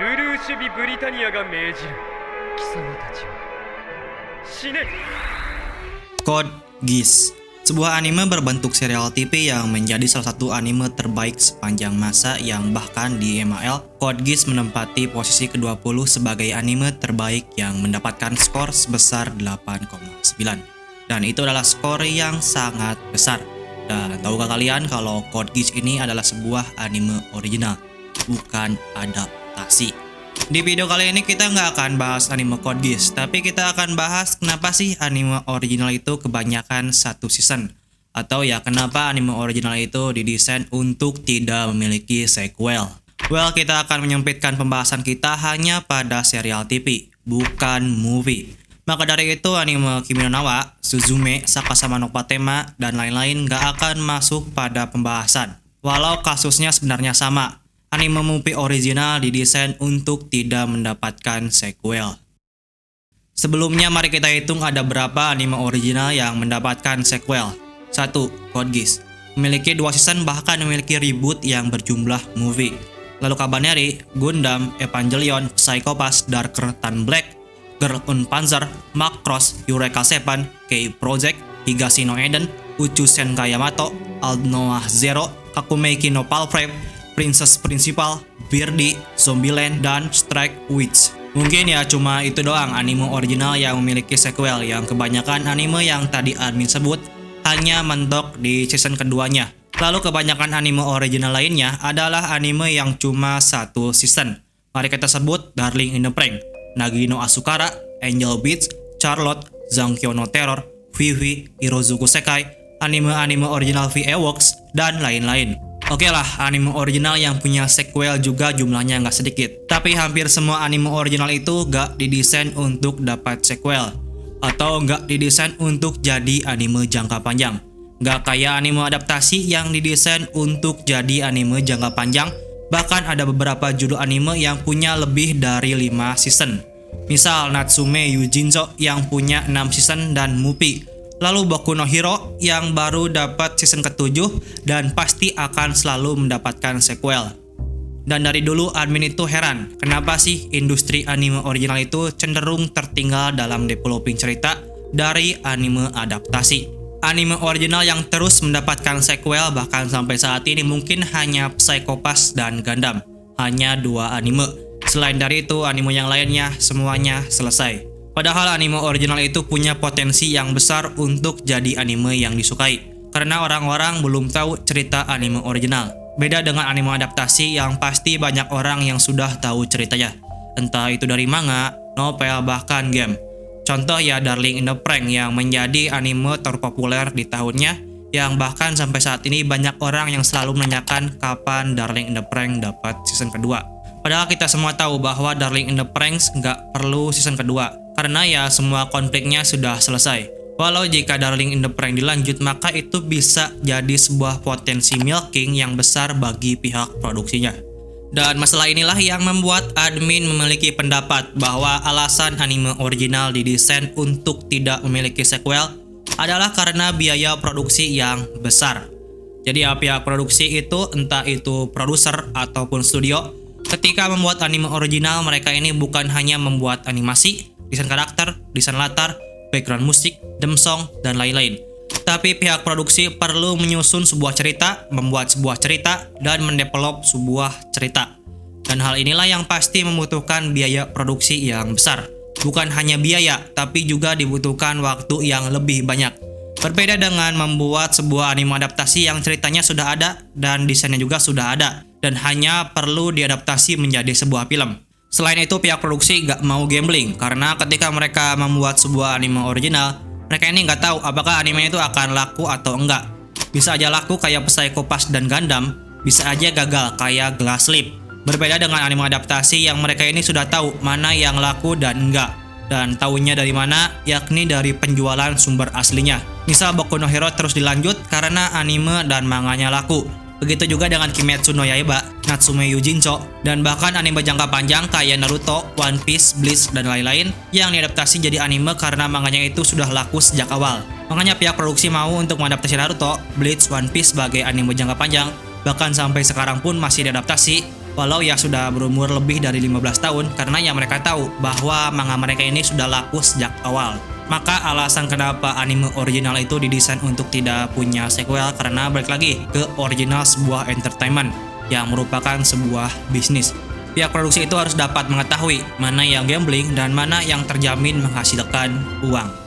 ルルーシュビ・ブリタニアが命じる。貴様たちは死ね。 Code Geass, sebuah anime berbentuk serial TV yang menjadi salah satu anime terbaik sepanjang masa yang bahkan di MAL, Code Geass menempati posisi ke-20 sebagai anime terbaik yang mendapatkan skor sebesar 8,9. Dan itu adalah skor yang sangat besar. Dan tahukah kalian kalau Code Geass ini adalah sebuah anime original, bukan adaptasi. Di video kali ini kita nggak akan bahas anime Code Geass, tapi kita akan bahas kenapa sih anime original itu kebanyakan satu season. Atau ya kenapa anime original itu didesain untuk tidak memiliki sequel. Well, kita akan menyempitkan pembahasan kita hanya pada serial TV, bukan movie. Maka dari itu anime Kimi no Na wa, Suzume, Sakasama no Patema, dan lain-lain nggak akan masuk pada pembahasan. Walau kasusnya sebenarnya sama. Anime movie original didesain untuk tidak mendapatkan sequel. Sebelumnya mari kita hitung ada berapa anime original yang mendapatkan sequel. 1. Code Geass memiliki 2 season bahkan memiliki reboot yang berjumlah movie. Lalu Kabaneri, Gundam, Evangelion, Psycho Pass, Darker Than Black, Girl on Panzer, Macross, Eureka 7, K-Project, Higashi no Eden, Uchu Senkai Yamato, Aldnoah Zero, Kakumeiki no Palprep, Princess Principal, Birdie, Zombieland, dan Strike Witch. Mungkin ya cuma itu doang anime original yang memiliki sequel, yang kebanyakan anime yang tadi admin sebut hanya mentok di season keduanya. Lalu kebanyakan anime original lainnya adalah anime yang cuma satu season. Mari kita sebut Darling in the Franxx, Nagi no Asukara, Angel Beats, Charlotte, Zankyo no Terror, Vivi, Hirozuku Sekai, anime-anime original VA Works, dan lain-lain. Oke lah, anime original yang punya sequel juga jumlahnya nggak sedikit. Tapi hampir semua anime original itu nggak didesain untuk dapat sequel. Atau nggak didesain untuk jadi anime jangka panjang. Nggak kayak anime adaptasi yang didesain untuk jadi anime jangka panjang. Bahkan ada beberapa judul anime yang punya lebih dari 5 season. Misal Natsume Yujinzo yang punya 6 season dan Mupi. Lalu Boku no Hero yang baru dapat season ke-7 dan pasti akan selalu mendapatkan sequel. Dan dari dulu admin itu heran, kenapa sih industri anime original itu cenderung tertinggal dalam developing cerita dari anime adaptasi. Anime original yang terus mendapatkan sequel bahkan sampai saat ini mungkin hanya Psycho Pass dan Gundam. Hanya 2 anime. Selain dari itu anime yang lainnya semuanya selesai. Padahal anime original itu punya potensi yang besar untuk jadi anime yang disukai. Karena orang-orang belum tahu cerita anime original. Beda dengan anime adaptasi yang pasti banyak orang yang sudah tahu ceritanya. Entah itu dari manga, novel, bahkan game. Contoh ya Darling in the Franxx yang menjadi anime terpopuler di tahunnya. Yang bahkan sampai saat ini banyak orang yang selalu menanyakan kapan Darling in the Franxx dapat season kedua. Padahal kita semua tahu bahwa Darling in the Franxx nggak perlu season kedua. Karena ya semua konfliknya sudah selesai. Walau jika Darling in the Franxx dilanjut maka itu bisa jadi sebuah potensi milking yang besar bagi pihak produksinya. Dan masalah inilah yang membuat admin memiliki pendapat bahwa alasan anime original didesain untuk tidak memiliki sequel adalah karena biaya produksi yang besar. Jadi ya pihak produksi itu entah itu produser ataupun studio, ketika membuat anime original mereka ini bukan hanya membuat animasi, desain karakter, desain latar, background musik, theme song, dan lain-lain. Tapi pihak produksi perlu menyusun sebuah cerita, membuat sebuah cerita, dan mendevelop sebuah cerita. Dan hal inilah yang pasti membutuhkan biaya produksi yang besar. Bukan hanya biaya, tapi juga dibutuhkan waktu yang lebih banyak. Berbeda dengan membuat sebuah anime adaptasi yang ceritanya sudah ada, dan desainnya juga sudah ada, dan hanya perlu diadaptasi menjadi sebuah film. Selain itu pihak produksi gak mau gambling karena ketika mereka membuat sebuah anime original, mereka ini gak tahu apakah anime itu akan laku atau enggak. Bisa aja laku kayak Psycho Pass dan Gundam, bisa aja gagal kayak Glass Slip. Berbeda dengan anime adaptasi yang mereka ini sudah tahu mana yang laku dan enggak. Dan tahunya dari mana? Yakni dari penjualan sumber aslinya. Misal Boku no Hero terus dilanjut karena anime dan manganya laku. Begitu juga dengan Kimetsu no Yaiba, Natsume Yujincho, dan bahkan anime jangka panjang kayak Naruto, One Piece, Bleach, dan lain-lain yang diadaptasi jadi anime karena manganya itu sudah laku sejak awal. Makanya pihak produksi mau untuk mengadaptasi Naruto, Bleach, One Piece sebagai anime jangka panjang, bahkan sampai sekarang pun masih diadaptasi walau ya sudah berumur lebih dari 15 tahun, karena ya mereka tahu bahwa manga mereka ini sudah laku sejak awal. Maka alasan kenapa anime original itu didesain untuk tidak punya sequel karena balik lagi ke original sebuah entertainment yang merupakan sebuah bisnis. Pihak produksi itu harus dapat mengetahui mana yang gambling dan mana yang terjamin menghasilkan uang.